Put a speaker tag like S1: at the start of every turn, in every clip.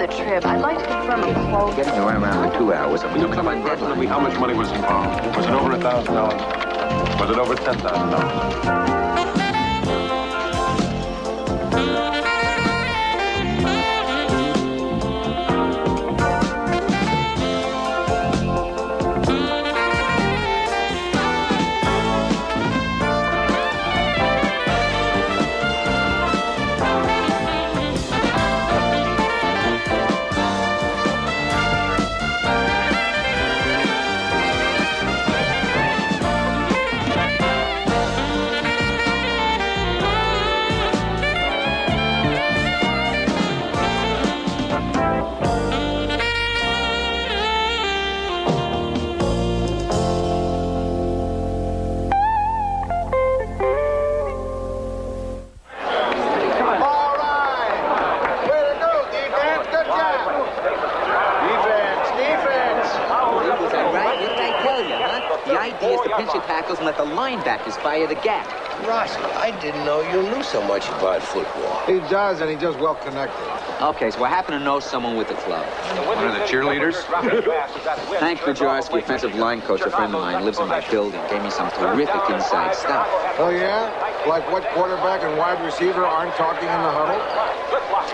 S1: the trip. I'd like to confirm a quote.
S2: Getting around in 2 hours.
S3: Will you comment personally how much money was involved? Was it over $1,000? Was it over $10,000?
S2: And let the linebackers fire the gap.
S4: Rossi, I didn't know you knew so much about football.
S5: He does, and he's just well connected.
S2: Okay, so I happen to know someone with the club.
S3: One of the cheerleaders?
S2: Hank Bajorski, offensive line coach, a friend of mine, lives in my building. Gave me some terrific inside stuff.
S5: Oh, yeah? Like what quarterback and wide receiver aren't talking in the huddle?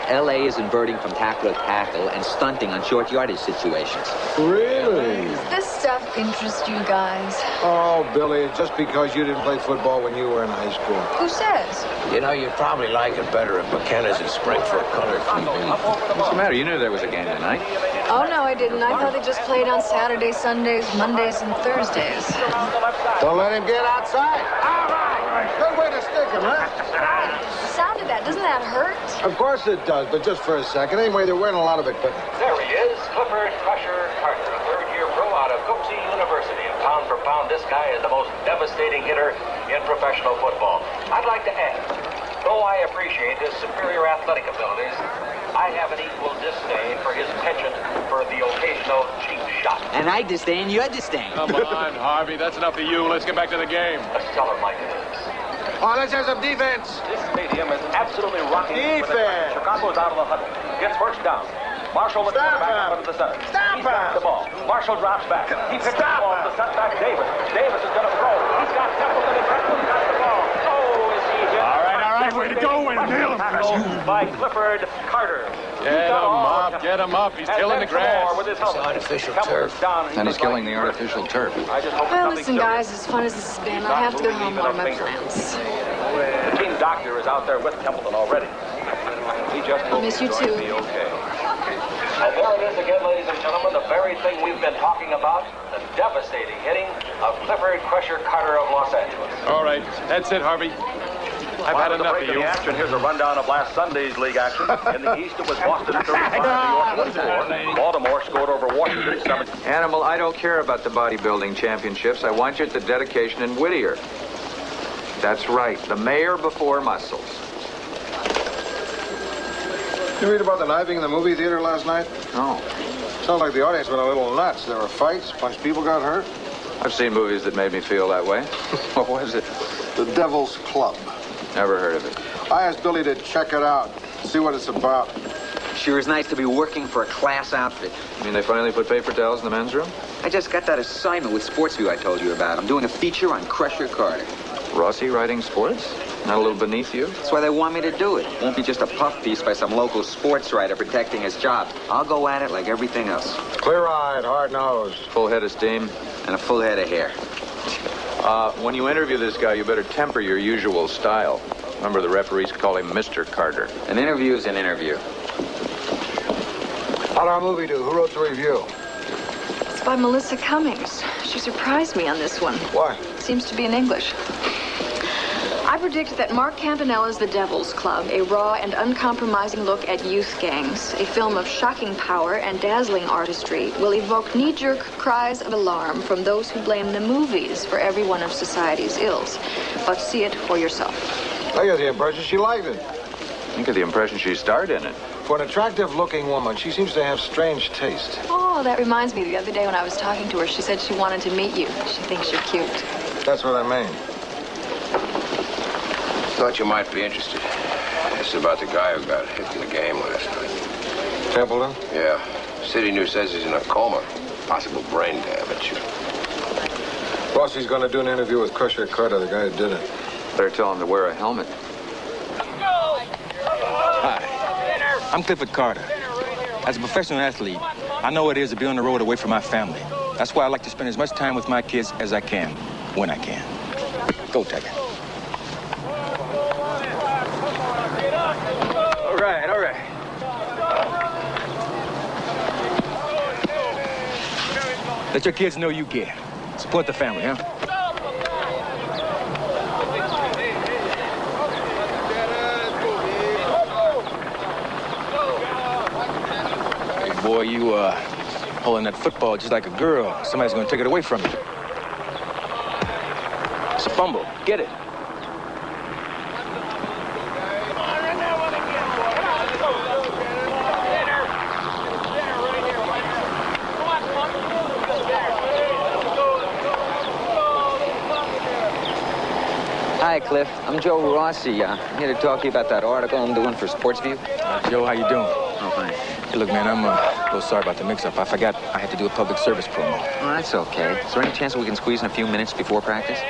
S2: L.A. is inverting from tackle to tackle and stunting on short yardage situations.
S5: Really?
S1: Does this stuff interest you guys?
S5: Oh, Billy, it's just because you didn't play football when you were in high school.
S1: Who says?
S4: You know, you'd probably like it better if McKenna's in spring for a color-free league.
S3: What's the matter? You knew there was a game tonight.
S1: Oh, no, I didn't. I thought they just played on Saturdays, Sundays, Mondays, and Thursdays.
S5: Don't let him get outside. All right. Good way to stick him, huh?
S1: The sound of that, doesn't that hurt?
S5: Of course it does, but just for a second. Anyway, they're wearing a lot of equipment.
S6: There he is, Clifford Crusher Carter, a third-year pro out of Coxie University. And pound for pound, this guy is the most devastating hitter in professional football. I'd like to add, though I appreciate his superior athletic abilities, I have an equal disdain for his penchant for the occasional cheap shot.
S2: And I disdain your disdain.
S3: Come on, Harvey, that's enough of you. Let's get back to the game.
S6: Let's tell him like it is.
S5: Oh, let's have some defense.
S6: This stadium is absolutely rocking.
S5: Defense.
S6: Chicago's out of the huddle. Gets first down. Marshall with the quarterback up into the center.
S5: Stop
S6: He drops the ball. Marshall drops back. He picks the ball to the setback Davis. Davis is going to throw. He's got Templeton and Templeton got the ball. Oh, is he hit?
S3: All right, way to go. Way to nail him.
S6: By Clifford Carter.
S3: Get him up. He's tilling the grass.
S6: With his
S4: It's artificial turf.
S3: And he's killing the artificial turf.
S1: Well, listen, guys, as fun as this has been, I have to go home on my plans.
S6: The team doctor is out there with Templeton already. He just
S1: I'll miss you too.
S6: be okay. And there it is again, ladies and gentlemen, the very thing we've been talking about, the devastating hitting of Clifford Crusher Carter of Los Angeles.
S3: All right, that's it, Harvey. I've had enough of you.
S6: Action. Here's a rundown of last Sunday's league action. In the East, it was Boston 35, New York 24. Baltimore scored over Washington 7.
S7: Animal, I don't care about the bodybuilding championships. I want you at the dedication in Whittier. That's right, the mayor before muscles.
S5: You read about the knifing in the movie theater last night?
S7: Oh,
S5: Sounds like the audience went a little nuts. There were fights, a bunch of people got hurt.
S7: I've seen movies that made me feel that way. What was it?
S5: The Devil's Club.
S7: Never heard of it.
S5: I asked Billy to check it out, see what it's about.
S2: Sure is nice to be working for a class outfit.
S7: You mean they finally put paper towels in the men's room?
S2: I just got that assignment with Sportsview I told you about. I'm doing a feature on Crusher Carter.
S7: Rossi writing sports? Not a little beneath you?
S2: That's why they want me to do it. Won't be just a puff piece by some local sports writer protecting his job. I'll go at it like everything else.
S5: Clear-eyed, hard-nosed.
S7: Full head of steam?
S2: And a full head of hair.
S7: When you interview this guy, you better temper your usual style. Remember, the referees call him Mr. Carter.
S2: An interview is an interview.
S5: How'd our movie do? Who wrote the review?
S1: It's by Melissa Cummings. She surprised me on this one.
S5: Why?
S1: Seems to be in English. I predict that Mark Campanella's The Devil's Club, a raw and uncompromising look at youth gangs, a film of shocking power and dazzling artistry, will evoke knee-jerk cries of alarm from those who blame the movies for every one of society's ills. But see it for yourself.
S5: I get the impression she liked it.
S7: I get the impression she starred in it.
S5: For an attractive-looking woman, she seems to have strange taste.
S1: Oh, that reminds me. The other day when I was talking to her, she said she wanted to meet you. She thinks you're cute.
S5: That's what I mean.
S4: Thought you might be interested. This is about the guy who got hit in the game last night.
S3: Templeton?
S4: Yeah. City News says he's in a coma. Possible brain damage.
S3: Rossi's going to do an interview with Crusher Carter, the guy who did it.
S7: Better tell him to wear a helmet.
S8: Hi, I'm Clifford Carter. As a professional athlete, I know what it is to be on the road away from my family. That's why I like to spend as much time with my kids as I can, when I can. Go, Tiger. All right, all right. Let your kids know you care. Support the family, huh? Hey, boy, you, holding that football just like a girl. Somebody's gonna take it away from you. It's a fumble. Get it.
S2: Hi, Cliff. I'm Joe Rossi. I'm here to talk to you about that article I'm doing for SportsView.
S8: Joe, how you doing?
S2: Oh, fine.
S8: Hey, look, man, I'm a little sorry about the mix-up. I forgot I had to do a public service promo.
S2: Oh, that's okay. Is there any chance we can squeeze in a few minutes before practice?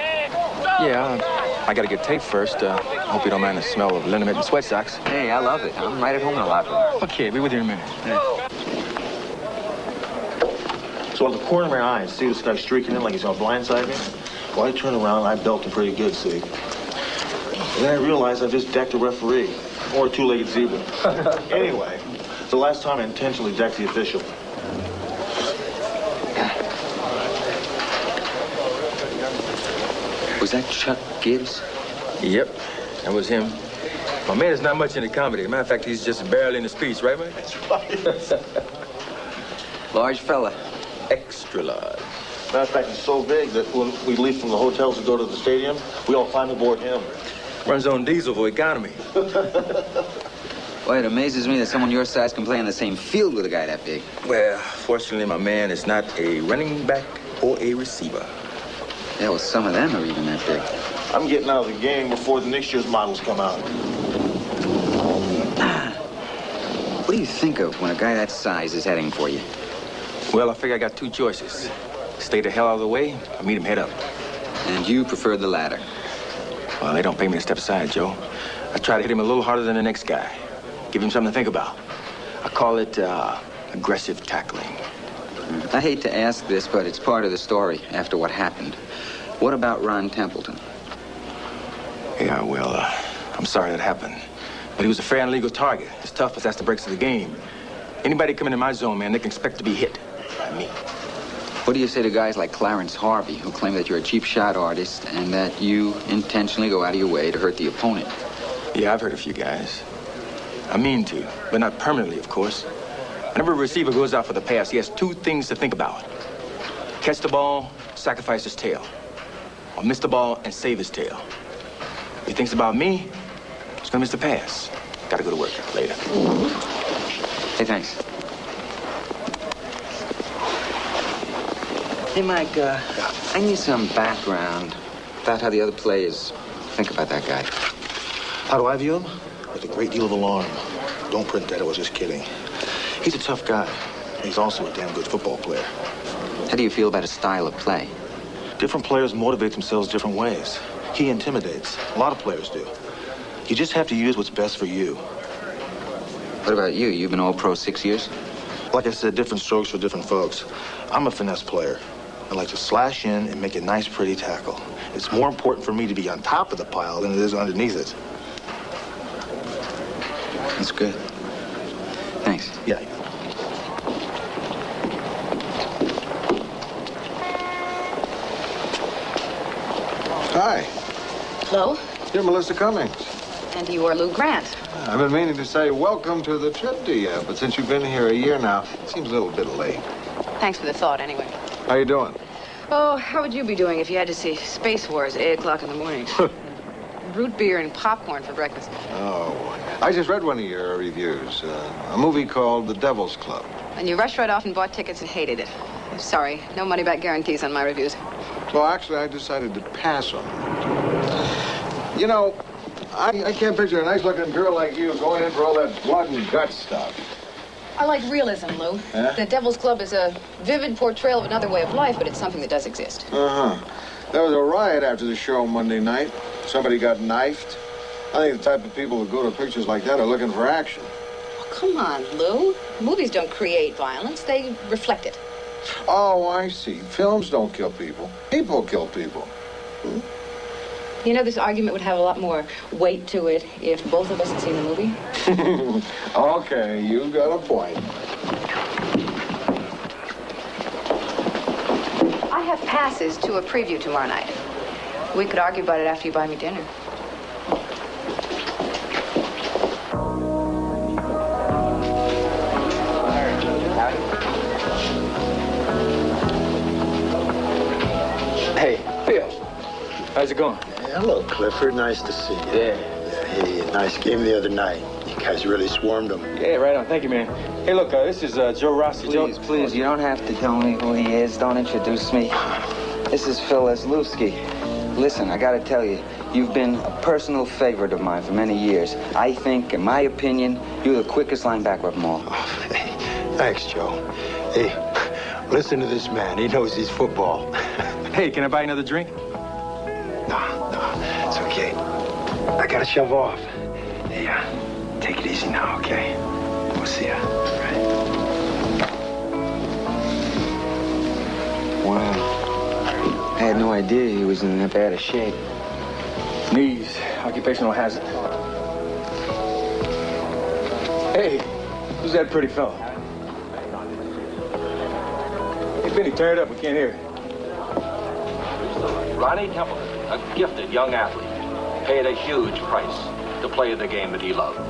S8: Yeah, I gotta get taped first. Hope you don't mind the smell of liniment and sweat socks.
S2: Hey, I love it. I'm right at home in the locker room.
S8: Okay, be with you in a minute.
S9: So out of the corner of my eye, I see this guy streaking in like he's gonna blindside me. Well, I turn around and I belt him pretty good, see? And then I realized I just decked a referee, or a two-legged zebra. Anyway, it's the last time I intentionally decked the official.
S2: Was that Chuck Gibbs?
S8: Yep, that was him. My man is not much into comedy. Matter of fact, he's just barely in the speech, right, man?
S9: That's right.
S2: Large fella.
S8: Extra large.
S9: Matter of fact, he's so big that when we leave from the hotels to go to the stadium, we all climb aboard him.
S8: Runs on diesel for economy.
S2: Boy, it amazes me that someone your size can play on the same field with a guy that big.
S8: Well, fortunately, my man is not a running back or a receiver.
S2: Yeah, well, some of them are even that big.
S9: I'm getting out of the game before the next year's models come out.
S2: What do you think of when a guy that size is heading for you?
S8: Well, I figure I got two choices. Stay the hell out of the way or meet him head up.
S2: And you prefer the latter.
S8: Well, they don't pay me to step aside, Joe. I try to hit him a little harder than the next guy. Give him something to think about. I call it aggressive tackling.
S2: I hate to ask this, but it's part of the story after what happened. What about Ron Templeton?
S8: Yeah, well, I'm sorry that happened. But he was a fair and legal target. As tough as that's the breaks of the game. Anybody coming in my zone, man, they can expect to be hit by me.
S2: What do you say to guys like Clarence Harvey, who claim that you're a cheap shot artist and that you intentionally go out of your way to hurt the opponent?
S8: Yeah, I've heard a few guys. I mean to, but not permanently, of course. Whenever a receiver goes out for the pass, he has two things to think about. Catch the ball, sacrifice his tail. Or miss the ball and save his tail. If he thinks about me, he's gonna miss the pass. Gotta go to work later.
S2: Hey, thanks. Hey, Mike, I need some background about how the other players think about that guy.
S9: How do I view him? With a great deal of alarm. Don't print that, I was just kidding. He's a tough guy. He's also a damn good football player.
S2: How do you feel about his style of play?
S9: Different players motivate themselves different ways. He intimidates. A lot of players do. You just have to use what's best for you.
S2: What about you? You've been All-Pro 6 years?
S9: Like I said, different strokes for different folks. I'm a finesse player. I like to slash in and make a nice, pretty tackle. It's more important for me to be on top of the pile than it is underneath it.
S2: That's good. Thanks.
S9: Yeah.
S5: Hi,
S10: Hello?
S5: you're Melissa Cummings.
S10: And you are Lou Grant.
S5: I've been meaning to say welcome to the trip to you, but since you've been here a year now, it seems a little bit late.
S10: Thanks for the thought, anyway.
S5: How you doing?
S10: Oh, how would you be doing if you had to see Space Wars at 8 o'clock in the morning? Root beer and popcorn for breakfast.
S5: Oh, I just read one of your reviews. A movie called The Devil's Club.
S10: And you rushed right off and bought tickets and hated it. Sorry, no money-back guarantees on my reviews.
S5: Well, actually, I decided to pass on it. You know, I can't picture a nice-looking girl like you going in for all that blood and guts stuff.
S10: I like realism, Lou.
S5: Yeah?
S10: The Devil's Club is a vivid portrayal of another way of life, but it's something that does exist.
S5: Uh-huh. There was a riot after the show Monday night. Somebody got knifed. I think the type of people who go to pictures like that are looking for action.
S10: Oh, come on, Lou. Movies don't create violence, they reflect it.
S5: Oh, I see. Films don't kill people. People kill people.
S10: You know, this argument would have a lot more weight to it if both of us had seen the movie.
S5: Okay, you got a point.
S10: I have passes to a preview tomorrow night. We could argue about it after you buy me dinner.
S8: Hey, Phil. How's it going?
S11: Hello, Clifford. Nice to see you.
S8: Yeah.
S11: Hey, nice game the other night. You guys really swarmed them.
S8: Yeah, right on. Thank you, man. Hey, look, this is Joe Rossi.
S2: Please, you don't have to tell me who he is. Don't introduce me. This is Phil Eslewski. Listen, I gotta tell you, you've been a personal favorite of mine for many years. I think, in my opinion, you're the quickest linebacker of them all.
S11: Oh, hey, thanks, Joe. Hey, listen to this man. He knows his football.
S8: Hey, can I buy another drink?
S11: No, it's okay. I gotta shove off. Hey, take it easy now, okay? We'll see ya. Right.
S2: Wow. I had no idea he was in that bad a shape.
S8: Knees, occupational hazard. Hey, who's that pretty fella? Hey, Benny, turn it up. We can't hear it.
S6: Ronnie Templeton, a gifted young athlete, paid a huge price to play the game that he loved.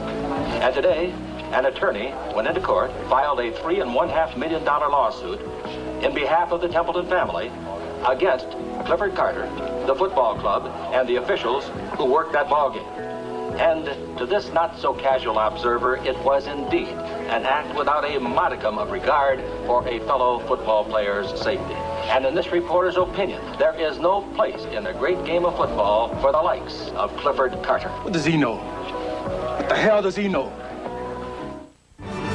S6: And today, an attorney went into court, filed a $3.5 million lawsuit in behalf of the Templeton family against Clifford Carter, the football club, and the officials who worked that ball game. And to this not-so-casual observer, it was indeed an act without a modicum of regard for a fellow football player's safety. And in this reporter's opinion, there is no place in the great game of football for the likes of Clifford Carter.
S8: What does he know? What the hell does he know?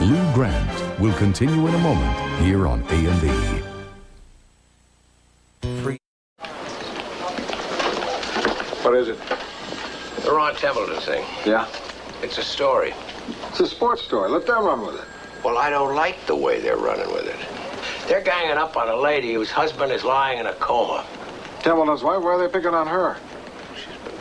S12: Lou Grant will continue in a moment here on A&E.
S5: What is it?
S4: The Ron Templeton thing.
S5: Yeah?
S4: It's a story.
S5: It's a sports story. Let them run with it.
S4: Well, I don't like the way they're running with it. They're ganging up on a lady whose husband is lying in a coma.
S5: Templeton's wife, why are they picking on her?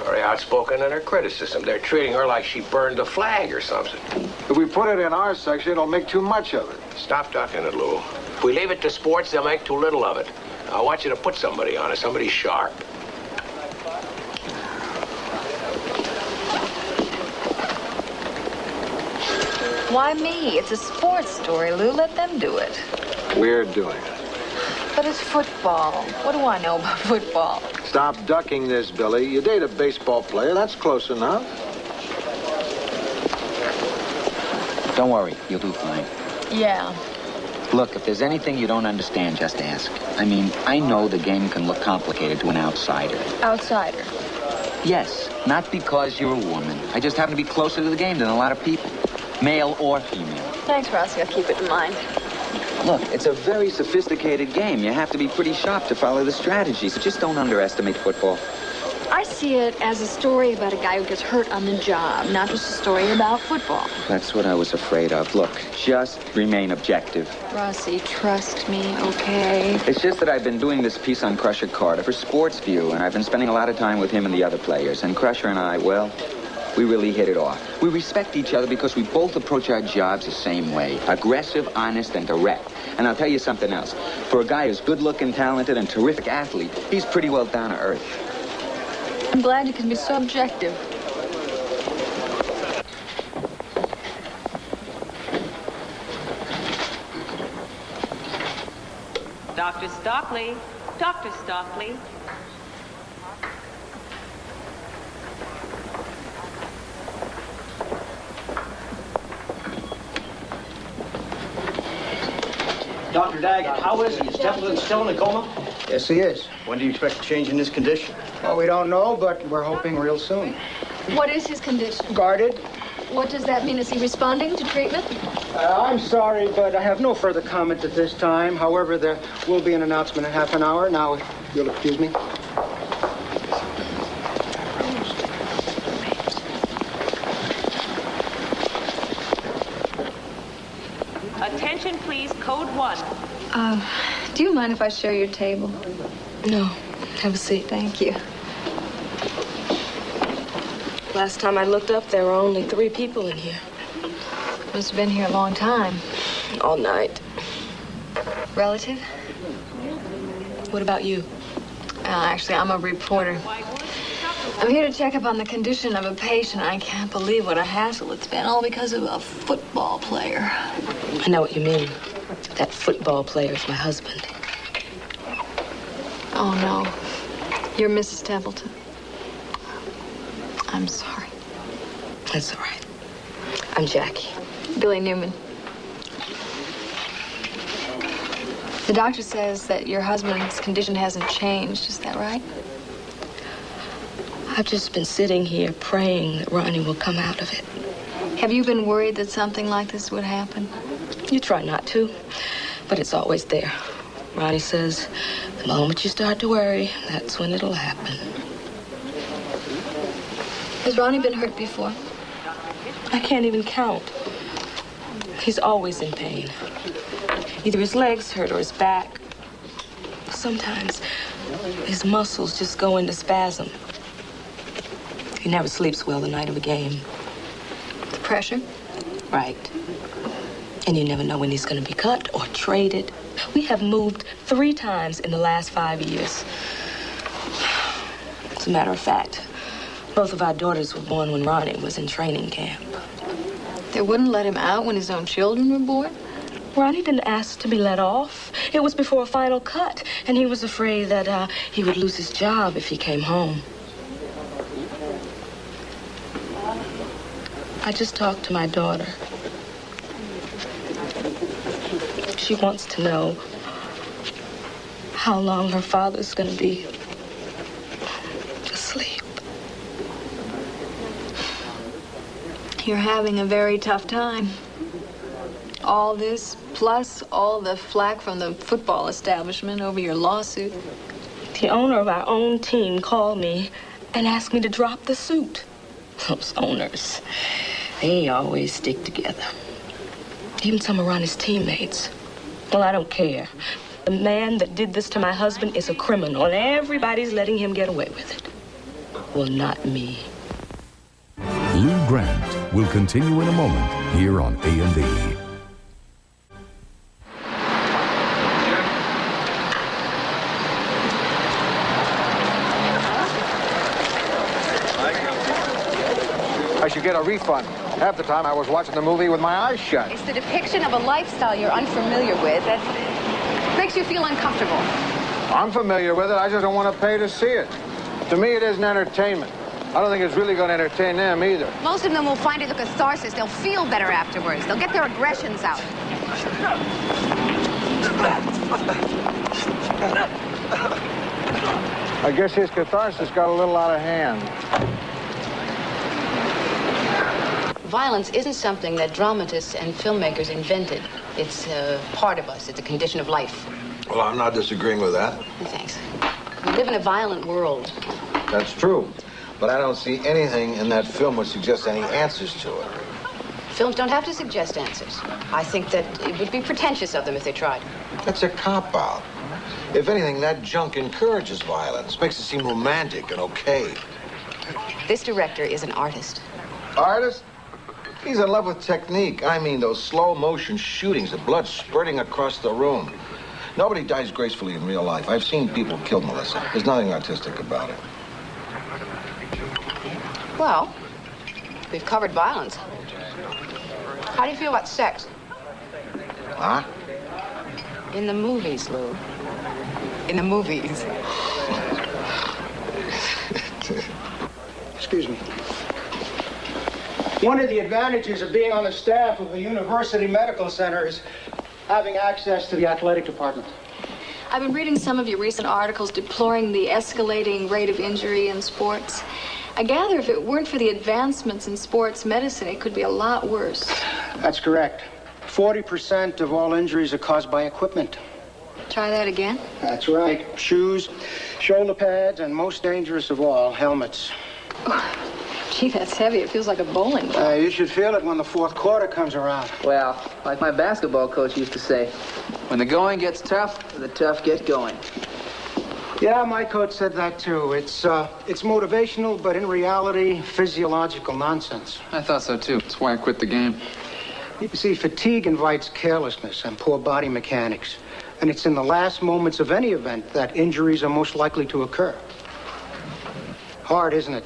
S4: Very outspoken in her criticism. They're treating her like she burned the flag or something.
S5: If we put it in our section, it'll make too much of it.
S4: Stop ducking it, Lou. If we leave it to sports, they'll make too little of it. I want you to put somebody on it, somebody sharp.
S1: Why me? It's a sports story, Lou. Let them do it.
S5: We're doing it.
S1: But it's football. What do I know about football?
S5: Stop ducking this, Billy. You date a baseball player. That's close enough.
S2: Don't worry, you'll do fine.
S1: Yeah.
S2: Look, if there's anything you don't understand, just ask. I mean, I know the game can look complicated to an outsider.
S1: Outsider.
S2: Yes, not because you're a woman. I just happen to be closer to the game than a lot of people, male or female.
S1: Thanks, Rossi. I'll keep it in mind.
S2: Look, it's a very sophisticated game. You have to be pretty sharp to follow the strategies. Just don't underestimate football.
S1: I see it as a story about a guy who gets hurt on the job, not just a story about football.
S2: That's what I was afraid of. Look, just remain objective.
S1: Rossi, trust me, okay?
S2: It's just that I've been doing this piece on Crusher Carter for Sports View, and I've been spending a lot of time with him and the other players. And Crusher and I, well, we really hit it off. We respect each other because we both approach our jobs the same way. Aggressive, honest, and direct. And I'll tell you something else. For a guy who's good-looking, talented, and terrific athlete, he's pretty well down to earth.
S1: I'm glad you can be so objective.
S13: Dr. Stockley. Dr. Stockley.
S14: Dr. Daggett, how is he? Is Templeton still in a coma?
S15: Yes, he is.
S14: When do you expect a change in his condition?
S15: Well, we don't know, but we're hoping real soon.
S1: What is his condition?
S15: Guarded.
S1: What does that mean? Is he responding to treatment?
S14: I'm sorry, but I have no further comment at this time. However, there will be an announcement in half an hour. Now, if you'll excuse me.
S13: Attention, please. Code 1.
S1: Do you mind if I share your table?
S15: No. Have a seat.
S1: Thank you.
S15: Last time I looked up, there were only 3 people in here.
S1: Must have been here a long time.
S15: All night.
S1: Relative?
S15: What about you?
S1: Actually, I'm a reporter. I'm here to check up on the condition of a patient. I can't believe what a hassle it's been, all because of a football player.
S15: I know what you mean. That football player is my husband.
S1: Oh, no. You're Mrs. Templeton. I'm sorry.
S15: That's all right. I'm Jackie.
S1: Billy Newman. The doctor says that your husband's condition hasn't changed. Is that right?
S15: I've just been sitting here praying that Ronnie will come out of it.
S1: Have you been worried that something like this would happen?
S15: You try not to, but it's always there. Ronnie says, the moment you start to worry, that's when it'll happen.
S1: Has Ronnie been hurt before?
S15: I can't even count. He's always in pain. Either his legs hurt or his back. Sometimes his muscles just go into spasm. He never sleeps well the night of a game.
S1: The pressure?
S15: Right. And you never know when he's going to be cut or traded. We have moved 3 times in the last 5 years. As a matter of fact, both of our daughters were born when Ronnie was in training camp.
S1: They wouldn't let him out when his own children were born?
S15: Ronnie didn't ask to be let off. It was before a final cut, and he was afraid that he would lose his job if he came home. I just talked to my daughter. She wants to know how long her father's going to be asleep.
S1: You're having a very tough time. All this, plus all the flack from the football establishment over your lawsuit.
S15: The owner of our own team called me and asked me to drop the suit. Those owners, they always stick together. Even some of Ronnie's teammates. Well, I don't care. The man that did this to my husband is a criminal, and everybody's letting him get away with it. Well, not me.
S12: Lou Grant will continue in a moment here on A&E.
S5: I should get a refund. Half the time I was watching the movie with my eyes shut.
S10: It's the depiction of a lifestyle you're unfamiliar with that makes you feel uncomfortable.
S5: I'm familiar with it. I just don't want to pay to see it. To me, it isn't entertainment. I don't think it's really going to entertain them either.
S10: Most of them will find it a catharsis. They'll feel better afterwards. They'll get their aggressions out.
S5: I guess his catharsis got a little out of hand.
S10: Violence isn't something that dramatists and filmmakers invented. It's part of us. It's a condition of life.
S4: Well, I'm not disagreeing with that.
S10: Thanks. We live in a violent world.
S4: That's true. But I don't see anything in that film which suggests any answers to it.
S10: Films don't have to suggest answers. I think that it would be pretentious of them if they tried.
S4: That's a cop-out. If anything, that junk encourages violence, makes it seem romantic and okay.
S10: This director is an artist.
S4: Artist? He's in love with technique. I mean, those slow-motion shootings, the blood spurting across the room. Nobody dies gracefully in real life. I've seen people killed, Melissa. There's nothing artistic about it.
S10: Well, we've covered violence. How do you feel about sex?
S4: Huh?
S10: In the movies, Lou. In the movies.
S14: Excuse me. One of the advantages of being on the staff of a university medical center is having access to the athletic department.
S1: I've been reading some of your recent articles deploring the escalating rate of injury in sports. I gather if it weren't for the advancements in sports medicine, it could be a lot worse.
S14: That's correct. 40% of all injuries are caused by equipment.
S1: Try that again?
S14: That's right. Shoes, shoulder pads, and most dangerous of all, helmets.
S1: Oh, gee, that's heavy. It feels like a bowling ball.
S14: You should feel it when the fourth quarter comes around.
S16: Well, like my basketball coach used to say, when the going gets tough, the tough get going.
S14: Yeah, my coach said that too. It's motivational, but in reality, physiological nonsense.
S17: I thought so too. That's why I quit the game.
S14: You see, fatigue invites carelessness and poor body mechanics. And it's in the last moments of any event that injuries are most likely to occur. Hard, isn't it?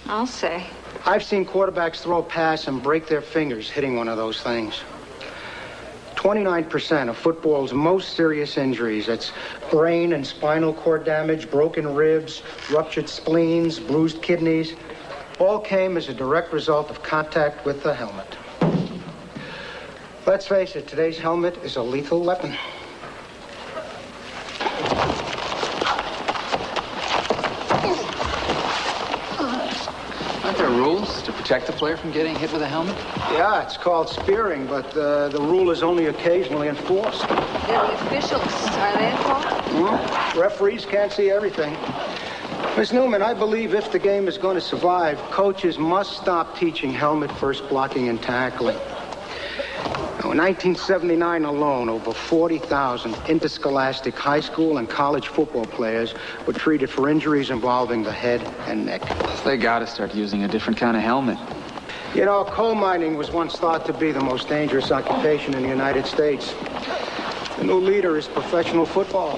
S1: I'll say.
S14: I've seen quarterbacks throw a pass and break their fingers hitting one of those things. 29% of football's most serious injuries, that's brain and spinal cord damage, broken ribs, ruptured spleens, bruised kidneys, all came as a direct result of contact with the helmet. Let's face it, today's helmet is a lethal weapon.
S17: Aren't there rules to protect the player from getting hit with a helmet?
S14: Yeah, it's called spearing, but the rule is only occasionally enforced.
S1: The officials, are they at fault?
S14: Referees can't see everything. Miss Newman, I believe if the game is going to survive, coaches must stop teaching helmet-first blocking and tackling. Now, in 1979 alone, over 40,000 interscholastic high school and college football players were treated for injuries involving the head and neck.
S17: They gotta start using a different kind of helmet.
S14: You know, coal mining was once thought to be the most dangerous occupation in the United States. The new leader is professional football.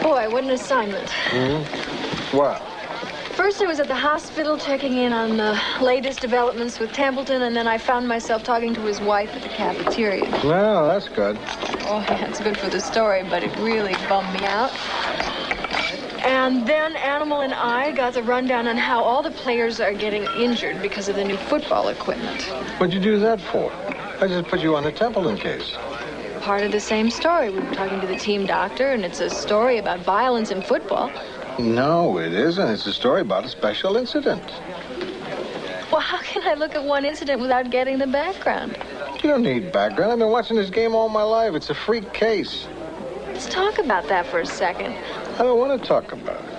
S1: Boy, what an assignment.
S4: What?
S1: First, I was at the hospital checking in on the latest developments with Templeton, and then I found myself talking to his wife at the cafeteria.
S4: Well, that's good.
S1: Oh, yeah, it's good for the story, but it really bummed me out. And then Animal and I got the rundown on how all the players are getting injured because of the new football equipment.
S4: What'd you do that for? I just put you on the Templeton case.
S1: Part of the same story. We were talking to the team doctor, and it's a story about violence in football.
S4: No, it isn't. It's a story about a special incident.
S1: Well, how can I look at one incident without getting the background?
S4: You don't need background. I've been watching this game all my life. It's a freak case.
S1: Let's talk about that for a second.
S4: I don't want to talk about it.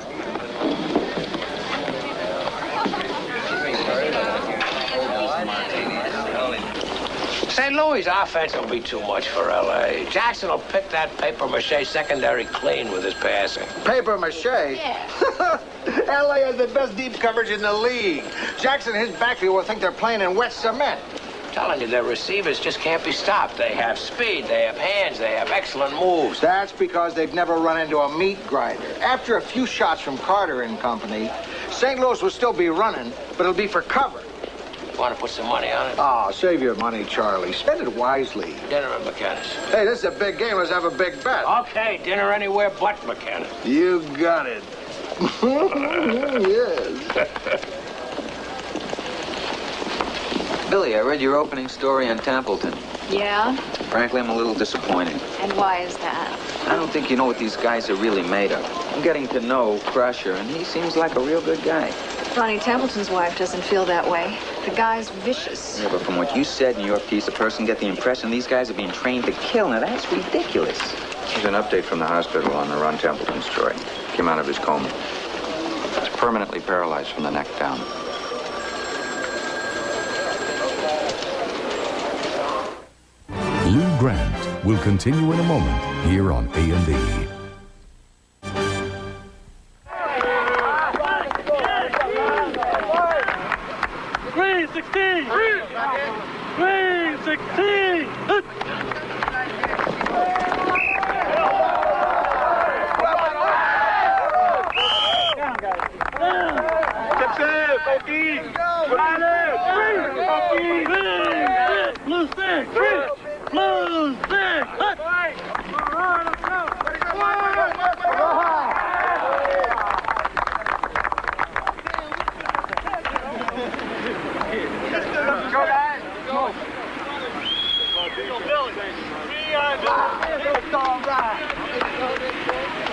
S18: St. Louis' offense will be too much for L.A. Jackson will pick that papier-mâché secondary clean with his passing.
S4: Papier-mâché?
S1: Yeah.
S5: L.A. has the best deep coverage in the league. Jackson and his backfield will think they're playing in wet cement.
S18: I'm telling you, their receivers just can't be stopped. They have speed, they have hands, they have excellent moves.
S5: That's because they've never run into a meat grinder. After a few shots from Carter and company, St. Louis will still be running, but it'll be for cover.
S18: Want to put some money on it?
S5: Oh, save your money, Charlie. Spend it wisely.
S18: Dinner at McKenna's.
S5: Hey, this is a big game. Let's have a big bet.
S18: Okay, dinner anywhere but McKenna's.
S5: You got it. Yes.
S2: Billy, I read your opening story on Templeton.
S1: Yeah?
S2: Frankly, I'm a little disappointed.
S1: And why is that?
S2: I don't think you know what these guys are really made of. I'm getting to know Crusher, and he seems like a real good guy.
S1: Ronnie Templeton's wife doesn't feel that way. The guy's vicious.
S2: Yeah, but from what you said in your piece, a person get the impression these guys are being trained to kill. Now, that's ridiculous.
S7: There's an update from the hospital on the Ron Templeton story. Came out of his coma. He's permanently paralyzed from the neck down.
S12: Lou Grant will continue in a moment here on A&E.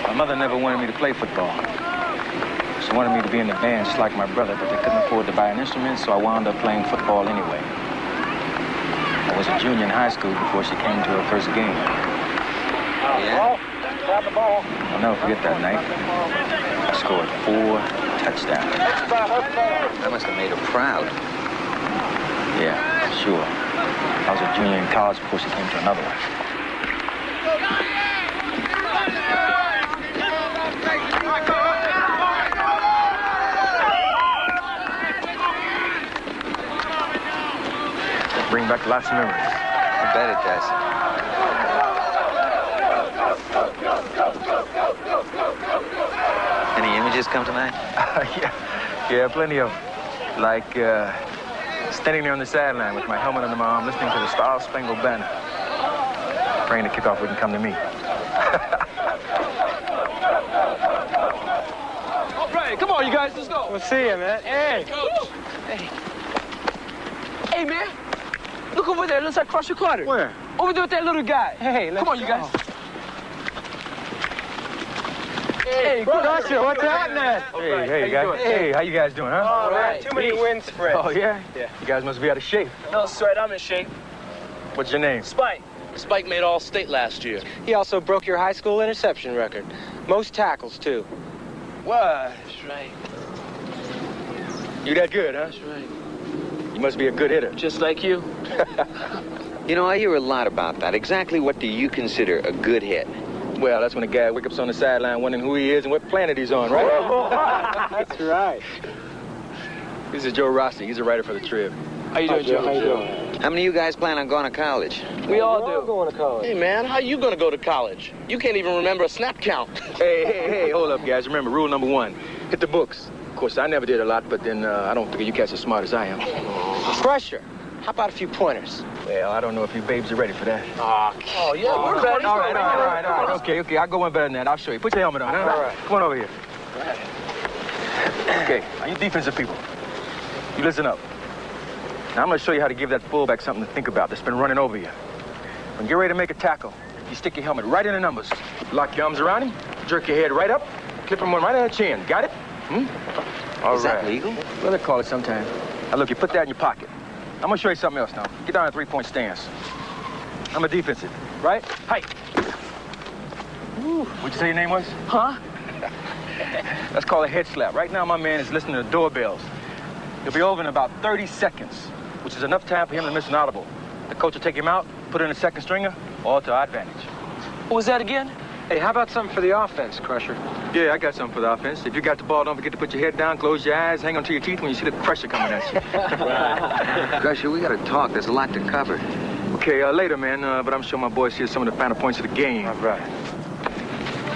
S8: My mother never wanted me to play football. She wanted me to be in the band just like my brother, but they couldn't afford to buy an instrument, so I wound up playing football anyway. I was a junior in high school before she came to her first game.
S2: Yeah?
S8: I'll never forget that night. I scored 4 touchdowns.
S2: That must have made her proud.
S8: Yeah, sure. I was a junior in college before she came to another one. Bring back lots of memories.
S2: I bet it does. Any images come to mind?
S8: Yeah, plenty of them. Like standing there on the sideline with my helmet under my arm, listening to the Star Spangled Banner, praying the kickoff wouldn't come to me.
S19: All right, come on, you guys, let's go.
S14: We'll see you, man. Hey.
S19: Coach. Hey, man. Look over there. It looks like Crusher Carter.
S14: Where?
S19: Over there with that little guy.
S14: Hey, let's
S19: come on, you guys.
S14: Hey, Crusher, what's happening?
S8: Hey, guys. Hey, how you guys doing, huh?
S14: All right. Too many wind spreads.
S8: Oh, yeah?
S19: Yeah.
S8: You guys must be out of shape.
S19: No sweat, I'm in shape.
S8: What's your name?
S19: Spike. Spike made All-State last year.
S14: He also broke your high school interception record. Most tackles, too.
S19: What? That's right.
S8: You that good, huh?
S19: That's right.
S8: You must be a good hitter.
S19: Just like you.
S2: You know, I hear a lot about that. Exactly what do you consider a good hit?
S8: Well, that's when a guy wakes up on the sideline wondering who he is and what planet he's on, right?
S14: That's right.
S8: This is Joe Rossi. He's a writer for the Trib.
S19: How you doing, Joe?
S14: How you doing?
S2: How many of you guys plan on going to college?
S19: We all
S14: We're
S19: do.
S14: going to college.
S19: Hey, man, how you gonna go to college? You can't even remember a snap count.
S8: Hey, hold up, guys. Remember, rule number 1, hit the books. Of course, I never did a lot, but then I don't figure you cats as smart as I am.
S14: Crusher, how about a few pointers?
S8: Well, I don't know if you babes are ready for that.
S19: Oh yeah, we're ready.
S8: All right. Okay, I'll go one better than that. I'll show you. Put your helmet on, huh?
S14: All right.
S8: Come on over here. Okay, now you defensive people, you listen up. Now I'm going to show you how to give that fullback something to think about that's been running over you. When you're ready to make a tackle, you stick your helmet right in the numbers. Lock your arms around him, jerk your head right up, clip him one right on the chin. Got it? All
S2: Is
S8: right.
S2: that legal?
S8: Well, they call it sometime. Now, look, you put that in your pocket. I'm going to show you something else now. Get down in a 3-point stance. I'm a defensive, right? Height. What'd you say your name was?
S19: Huh?
S8: That's called a head slap. Right now, my man is listening to doorbells. He'll be over in about 30 seconds, which is enough time for him to miss an audible. The coach will take him out, put in a second stringer, all to our advantage.
S19: What was that again?
S14: Hey, how about something for the offense, Crusher?
S8: Yeah, I got something for the offense. If you got the ball, don't forget to put your head down, close your eyes, hang onto your teeth when you see the pressure coming at you.
S2: Crusher, we got to talk. There's a lot to cover.
S8: Okay, later, man, but I'm sure my boys here's some of the finer points of the game.
S14: All right.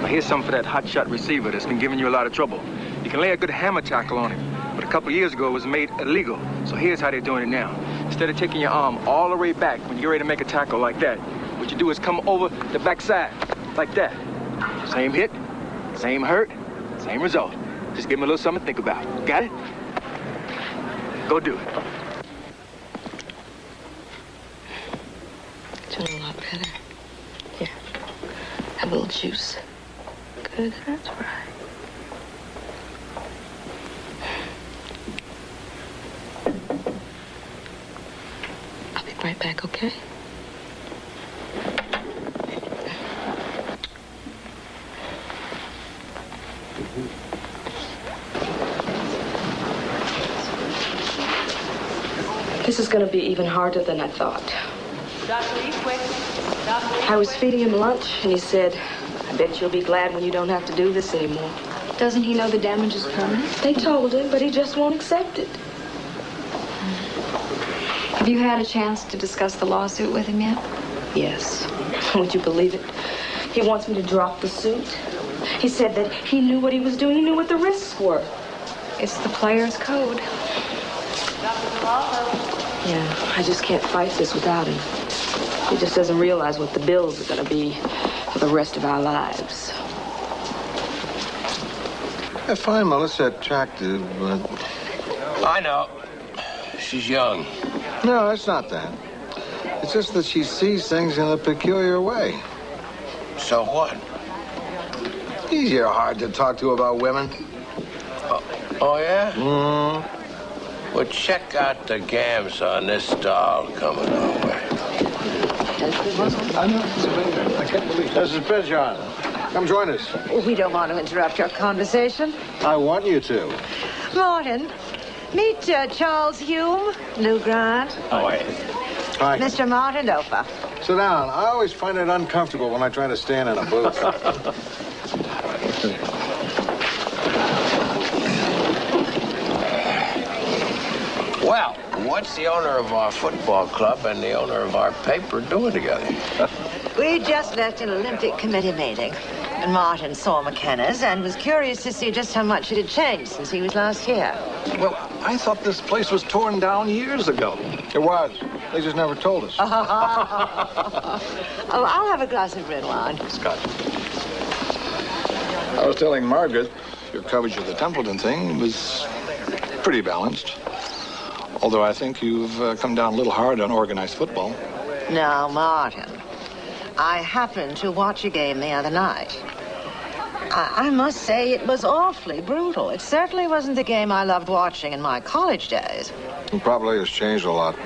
S8: Now, here's something for that hot-shot receiver that's been giving you a lot of trouble. You can lay a good hammer tackle on him, but a couple of years ago it was made illegal. So here's how they're doing it now. Instead of taking your arm all the way back when you're ready to make a tackle like that, what you do is come over the backside, like that. Same hit, same hurt, same result. Just give him a little something to think about. Got it? Go do it.
S15: Doing a lot better. Here, have a little juice. Good, that's right. I'll be right back, okay? This is going to be even harder than I thought. I was feeding him lunch, and he said, I bet you'll be glad when you don't have to do this anymore.
S1: Doesn't he know the damage is permanent?
S15: They told him, but he just won't accept it.
S1: Have you had a chance to discuss the lawsuit with him yet?
S15: Yes. Would you believe it? He wants me to drop the suit. He said that he knew what he was doing. He knew what the risks were.
S1: It's the player's code.
S15: Yeah, I just can't fight this without him. He just doesn't realize what the bills are going to be for the rest of our lives.
S4: I find Melissa attractive, but...
S18: I know. She's young.
S4: No, it's not that. It's just that she sees things in a peculiar way.
S18: So what?
S4: You're hard to talk to about women.
S18: Oh, yeah?
S4: Mm.
S18: Well, check out the gams on this doll coming our way.
S4: I can't believe this is Bijan. Come join us.
S20: We don't want to interrupt your conversation.
S4: I want you to.
S20: Martin, meet Charles Hume, Lou Grant.
S4: Oh, hey. Hi.
S20: Mr. Martin Dopa.
S4: Sit down. I always find it uncomfortable when I try to stand in a booth.
S18: Well, what's the owner of our football club and the owner of our paper doing together?
S20: We just left an Olympic Committee meeting. And Martin saw McKenna's and was curious to see just how much it had changed since he was last here.
S4: Well, I thought this place was torn down years ago. It was. They just never told us.
S20: Oh, I'll have a glass of red wine.
S4: Scott. I was telling Margaret your coverage of the Templeton thing was pretty balanced. Although I think you've come down a little hard on organized football.
S20: Now, Martin, I happened to watch a game the other night. I must say it was awfully brutal. It certainly wasn't the game I loved watching in my college days.
S4: It probably has changed a lot.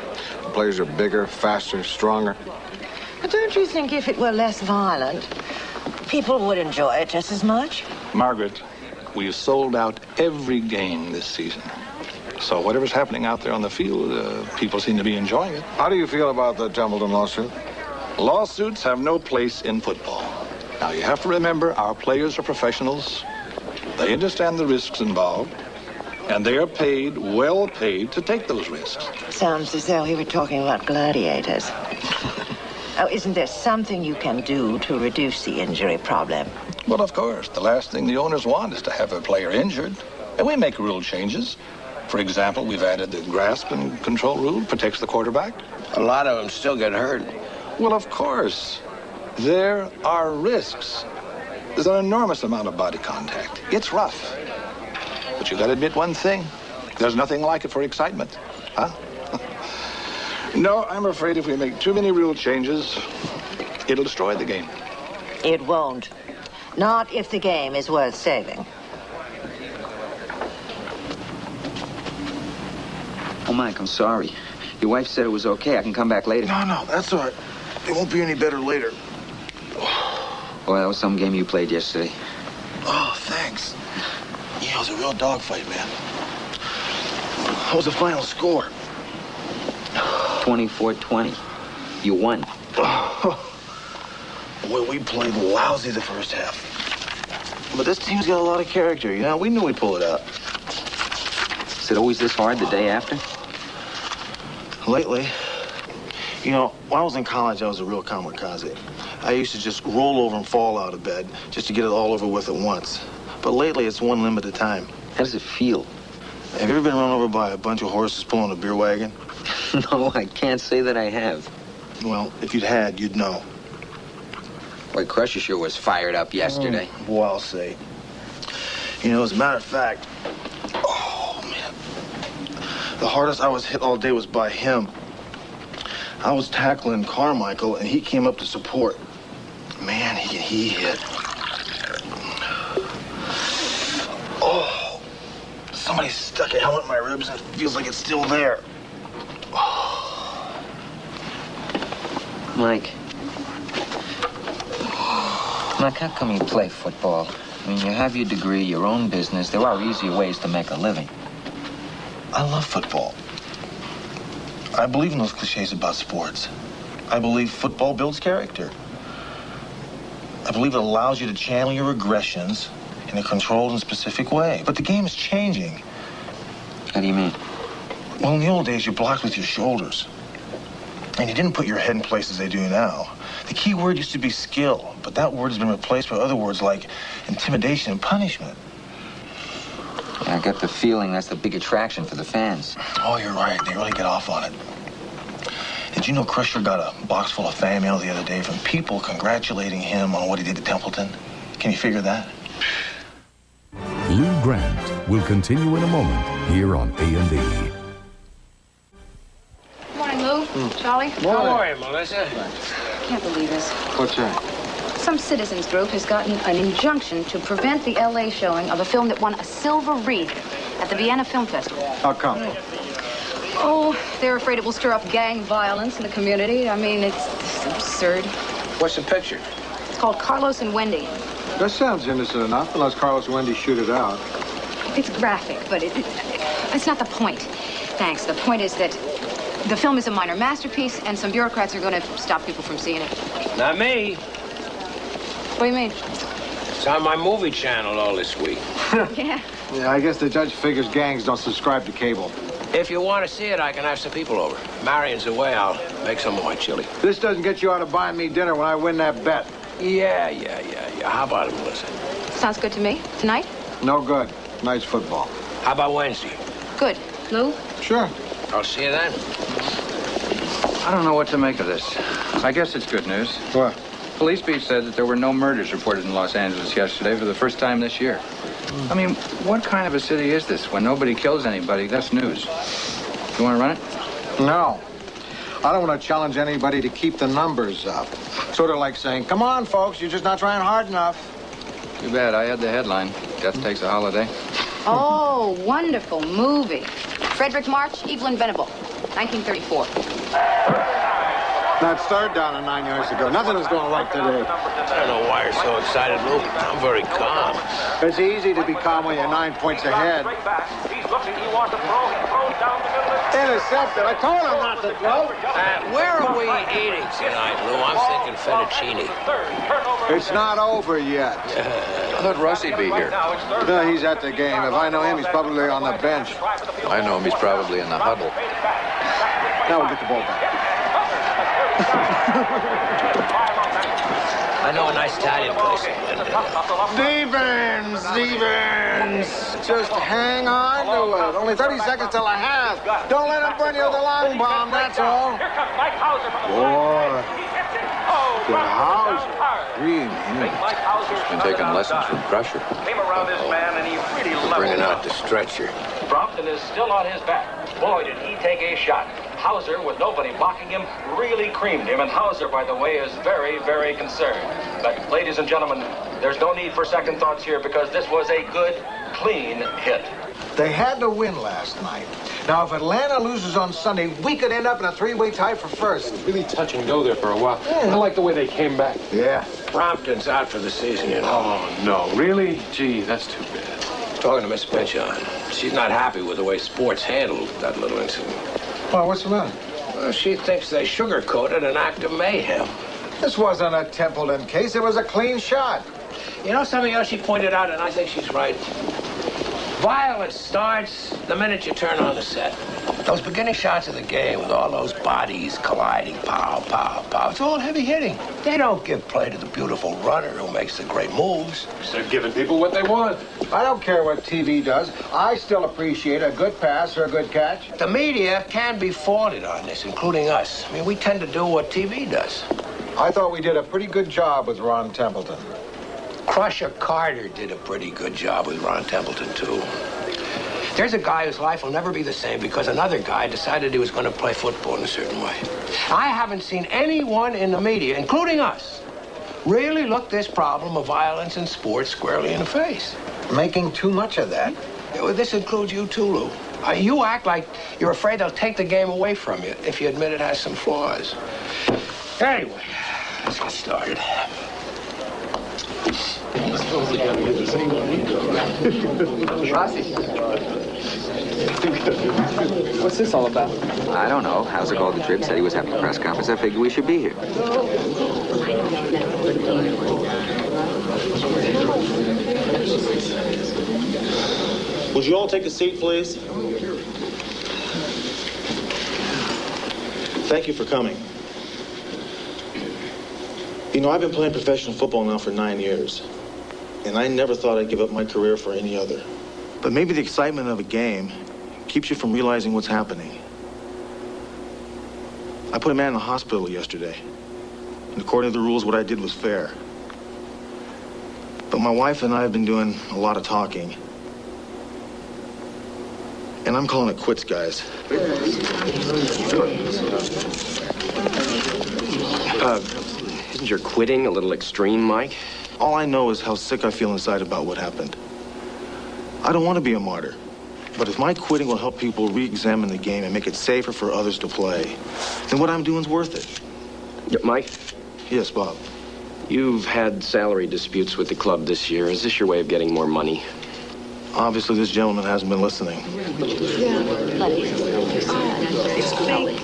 S4: The players are bigger, faster, stronger.
S20: But don't you think if it were less violent, people would enjoy it just as much?
S4: Margaret, we've sold out every game this season. So whatever's happening out there on the field, people seem to be enjoying it. How do you feel about the Templeton lawsuit? Lawsuits have no place in football. Now, you have to remember, our players are professionals. They understand the risks involved, and they are paid, well paid, to take those risks.
S20: Sounds as though we were talking about gladiators. Oh, isn't there something you can do to reduce the injury problem?
S4: Well, of course. The last thing the owners want is to have a player injured. And we make rule changes. For example, we've added the grasp and control rule, protects the quarterback.
S18: A lot of them still get hurt.
S4: Well, of course. There are risks. There's an enormous amount of body contact. It's rough. But you got to admit one thing. There's nothing like it for excitement. Huh? No, I'm afraid if we make too many rule changes, it'll destroy the game.
S20: It won't. Not if the game is worth saving.
S2: Oh, Mike, I'm sorry. Your wife said it was okay. I can come back later.
S9: No, that's all right. It won't be any better later.
S2: Well, that was some game you played yesterday.
S9: Oh, thanks. Yeah, it was a real dogfight, man. What was the final score?
S2: 24-20. You won.
S9: Well, we played lousy the first half. But this team's got a lot of character, you know? We knew we'd pull it out.
S2: Is it always this hard the day after?
S9: Lately, you know, when I was in college, I was a real kamikaze. I used to just roll over and fall out of bed just to get it all over with at once. But lately, it's one limb at a time.
S2: How does it feel?
S9: Have you ever been run over by a bunch of horses pulling a beer wagon?
S2: No, I can't say that I have.
S9: Well, if you'd had, you'd know.
S2: Boy, Crusher sure was fired up yesterday.
S9: Well, I'll say. You know, as a matter of fact, oh, man. The hardest I was hit all day was by him. I was tackling Carmichael, and he came up to support. Man, he hit. Oh, somebody stuck a helmet in my ribs, and it feels like it's still there. Oh.
S2: Mike, how come you play football? I mean, you have your degree, your own business. There are easier ways to make a living.
S9: I love football. I believe in those cliches about sports. I believe football builds character. I believe it allows you to channel your aggressions in a controlled and specific way. But the game is changing.
S2: How do you mean?
S9: Well, in the old days, you blocked with your shoulders. And you didn't put your head in places they do now. The key word used to be skill, but that word has been replaced by other words like intimidation and punishment.
S2: I got the feeling that's the big attraction for the fans.
S9: Oh, you're right. They really get off on it. Did you know Crusher got a box full of fan mail the other day from people congratulating him on what he did at Templeton? Can you figure that?
S12: Lou Grant will continue in a moment here on A&E.
S1: Morning, Lou.
S10: Charlie?
S18: How are you, Melissa?
S10: Can't believe this.
S4: What's that?
S10: Some citizens group has gotten an injunction to prevent the L.A. showing of a film that won a silver wreath at the Vienna Film Festival.
S4: How come?
S10: Oh, they're afraid it will stir up gang violence in the community. I mean, it's absurd.
S18: What's the picture?
S10: It's called Carlos and Wendy.
S4: That sounds innocent enough, unless Carlos and Wendy shoot it out.
S10: It's graphic, but it's not the point. Thanks. The point is that the film is a minor masterpiece, and some bureaucrats are going to stop people from seeing it.
S18: Not me.
S10: What do you mean?
S18: It's on my movie channel all this week.
S10: Yeah.
S4: Yeah, I guess the judge figures gangs don't subscribe to cable.
S18: If you want to see it, I can have some people over. Marion's away, I'll make some white chili.
S4: This doesn't get you out of buying me dinner when I win that bet.
S18: Yeah. How about it, Melissa?
S10: Sounds good to me. Tonight?
S4: No good. Tonight's football.
S18: How about Wednesday?
S10: Good. Lou?
S4: Sure.
S18: I'll see you then.
S7: I don't know what to make of this. I guess it's good news.
S4: What?
S7: Police beat said that there were no murders reported in Los Angeles yesterday for the first time this year. I mean, what kind of a city is this? When nobody kills anybody, that's news. You want to run it?
S4: No. I don't want to challenge anybody to keep the numbers up. Sort of like saying, come on, folks, you're just not trying hard enough.
S7: Too bad. I had the headline. Death takes a holiday.
S10: Oh, wonderful movie. Frederick March, Evelyn Venable, 1934.
S4: That's third down and 9 yards to go. Nothing is going right today.
S18: I don't know why you're so excited, Lou. I'm very calm.
S4: It's easy to be calm when you're 9 points ahead.
S6: He's looking, he wants to throw, he throws down the middle.
S4: Intercepted. I told him not to throw.
S18: Where are we eating tonight, Lou? I'm thinking fettuccine.
S4: It's not over yet.
S7: I thought Rossi'd be here.
S4: No, he's at the game. If I know him, he's probably on the bench.
S7: I know him. He's probably in the huddle.
S4: Now we'll get the ball back.
S18: I know a nice Italian place.
S4: Stevens! Just hang on to it. Only 30 seconds till a half. Don't let him burn you with a long bomb, that's all. Boy. Good house. Green.
S7: He's been taking lessons from Crusher.
S6: Came around this man and he really loved
S18: Bringing
S6: him.
S18: out the stretcher.
S6: Brompton is still on his back. Boy, did he take a shot. Hauser, with nobody blocking him, really creamed him. And Hauser, by the way, is very, very concerned. But, ladies and gentlemen, there's no need for second thoughts here because this was a good, clean hit.
S4: They had to win last night. Now, if Atlanta loses on Sunday, we could end up in a three-way tie for first.
S3: Really touch and go there for a while.
S4: Yeah.
S3: I like the way they came back.
S4: Yeah.
S18: Brompton's out for the season, you know.
S3: Oh, no. Really? Gee, that's too bad.
S18: Talking to Miss Pinchon. She's not happy with the way sports handled that little incident.
S4: Well, what's the matter?
S18: Well, she thinks they sugarcoated an act of mayhem.
S4: This wasn't a Templeton case. It was a clean shot.
S18: You know something else she pointed out, and I think she's right? Violence starts the minute you turn on the set. Those beginning shots of the game with all those bodies colliding, pow, pow, pow. It's all heavy hitting. They don't give play to the beautiful runner who makes the great moves.
S3: They're giving people what they want.
S4: I don't care what TV does. I still appreciate a good pass or a good catch.
S18: The media can be faulted on this, including us. I mean, we tend to do what TV does.
S4: I thought we did a pretty good job with Ron Templeton.
S18: Crusher Carter did a pretty good job with Ron Templeton, too. There's a guy whose life will never be the same because another guy decided he was going to play football in a certain way. I haven't seen anyone in the media, including us, really look this problem of violence in sports squarely in the face.
S4: Making too much of that.
S18: This includes you, too, Lou. You act like you're afraid they'll take the game away from you if you admit it has some flaws. Anyway, let's get started.
S17: Rossi. What's this all about?
S2: I don't know. Hauser called the trip, said he was having a press conference. I figured we should be here.
S9: Would you all take a seat, please? Thank you for coming. You know, I've been playing professional football now for 9 years, and I never thought I'd give up my career for any other. But maybe the excitement of a game keeps you from realizing what's happening. I put a man in the hospital yesterday, and according to the rules, what I did was fair. But my wife and I have been doing a lot of talking, and I'm calling it quits, guys.
S21: Isn't your quitting a little extreme, Mike?
S5: All I know is how sick I feel inside about what happened. I don't want to be a martyr. But if my quitting will help people re-examine the game and make it safer for others to play, then what I'm doing's worth it.
S21: Yeah, Mike?
S5: Yes, Bob.
S21: You've had salary disputes with the club this year. Is this your way of getting more money?
S5: Obviously, this gentleman hasn't been listening.
S20: It's fake.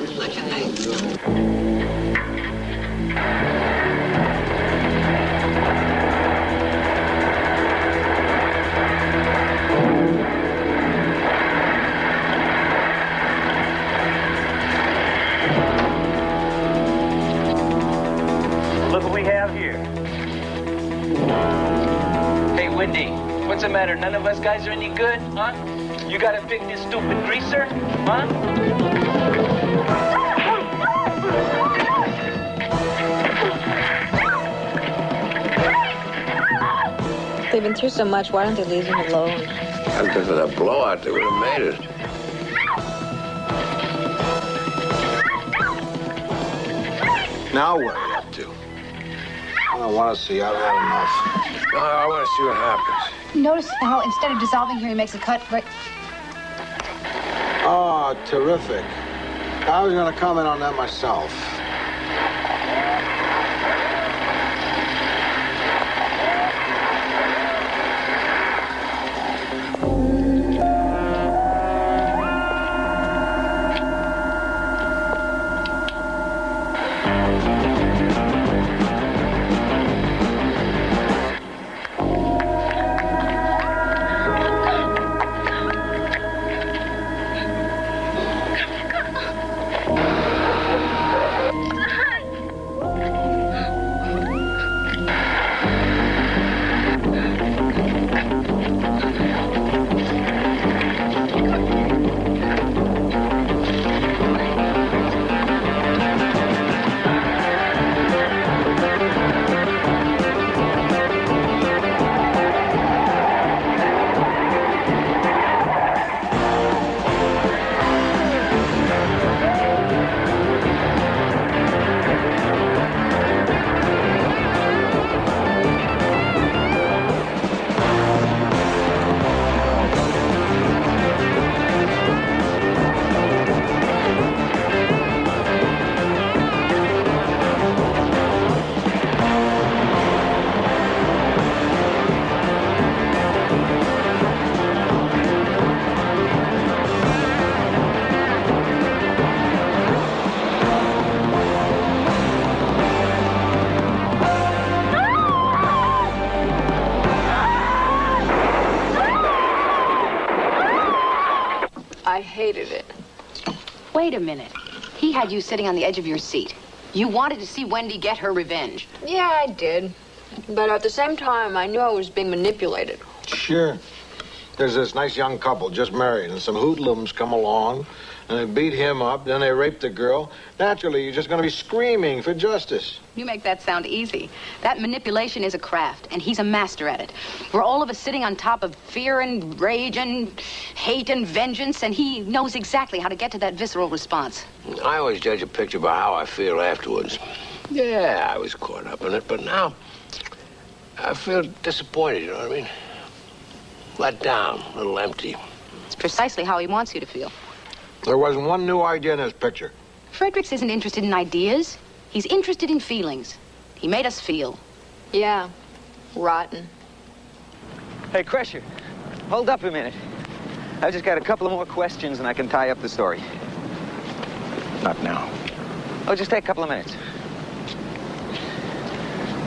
S22: Look what we have here. Hey, Wendy, what's the matter? None of us guys are any good, huh? You gotta pick this stupid greaser, huh?
S23: They've been through so much, why don't they leave him alone?
S24: Because of the blowout, they would have made it.
S4: Now what are you up to? I don't want to see. I've had enough.
S24: I want to see what happens.
S10: Notice how instead of dissolving here, he makes a cut right...
S4: Oh, terrific. I was going to comment on that myself.
S1: I hated it.
S10: Wait a minute. He had you sitting on the edge of your seat. You wanted to see Wendy get her revenge.
S1: Yeah, I did. But at the same time, I knew I was being manipulated.
S4: Sure. There's this nice young couple just married, and some hoodlums come along, and they beat him up, then they rape the girl. Naturally, you're just going to be screaming for justice.
S10: You make that sound easy. That manipulation is a craft, and he's a master at it. We're all of us sitting on top of fear and rage and hate and vengeance, and he knows exactly how to get to that visceral response.
S24: I always judge a picture by how I feel afterwards. Yeah, I was caught up in it, but now I feel disappointed, you know what I mean? Let down, a little empty.
S10: It's precisely how he wants you to feel.
S4: There wasn't one new idea in this picture.
S10: Fredericks isn't interested in ideas. He's interested in feelings. He made us feel.
S1: Yeah, rotten.
S2: Hey, Crusher, hold up a minute. I've just got a couple of more questions and I can tie up the story.
S8: Not now.
S2: Oh, just take a couple of minutes.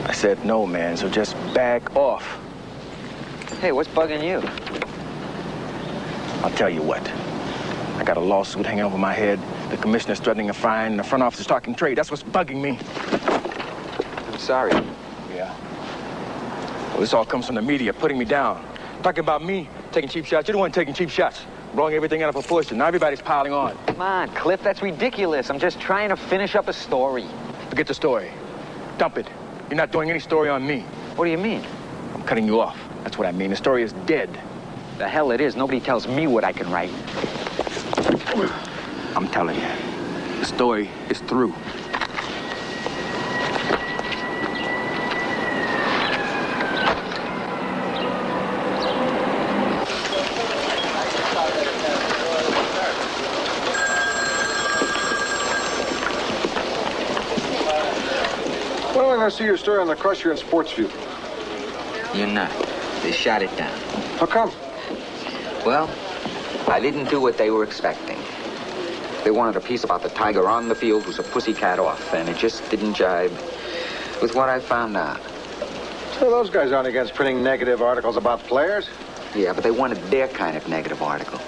S8: I said no, man, so just back off.
S2: Hey, what's bugging you?
S8: I'll tell you what. I got a lawsuit hanging over my head. The commissioner's threatening a fine, and the front office is talking trade. That's what's bugging me.
S2: I'm sorry.
S8: Yeah. Well, this all comes from the media, putting me down. Talking about me taking cheap shots. You're the one taking cheap shots. Blowing everything out of proportion. Now everybody's piling on.
S2: Come on, Cliff, that's ridiculous. I'm just trying to finish up a story.
S8: Forget the story. Dump it. You're not doing any story on me.
S2: What do you mean?
S8: I'm cutting you off. That's what I mean. The story is dead.
S2: The hell it is. Nobody tells me what I can write.
S8: I'm telling you, the story is through.
S4: going to see your story on the Crusher in Sportsview.
S2: You're not. They shot it down.
S4: How come?
S2: Well, I didn't do what they were expecting. They wanted a piece about the tiger on the field who's a pussycat off, and it just didn't jibe with what I found out.
S4: So those guys aren't against printing negative articles about players?
S2: Yeah, but they wanted their kind of negative article.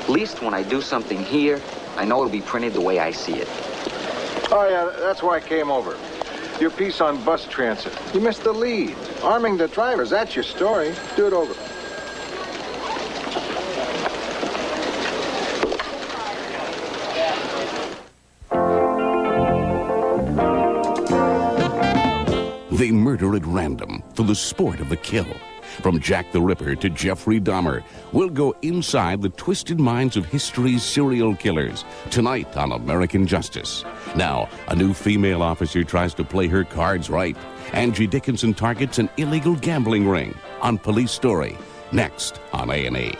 S2: At least when I do something here, I know it'll be printed the way I see it.
S4: Oh, yeah, that's why I came over. Your piece on bus transit. You missed the lead. Arming the drivers, that's your story. Do it over.
S11: They murder at random for the sport of the kill. From Jack the Ripper to Jeffrey Dahmer, we'll go inside the twisted minds of history's serial killers tonight on American Justice. Now, a new female officer tries to play her cards right. Angie Dickinson targets an illegal gambling ring on Police Story, next on A&E.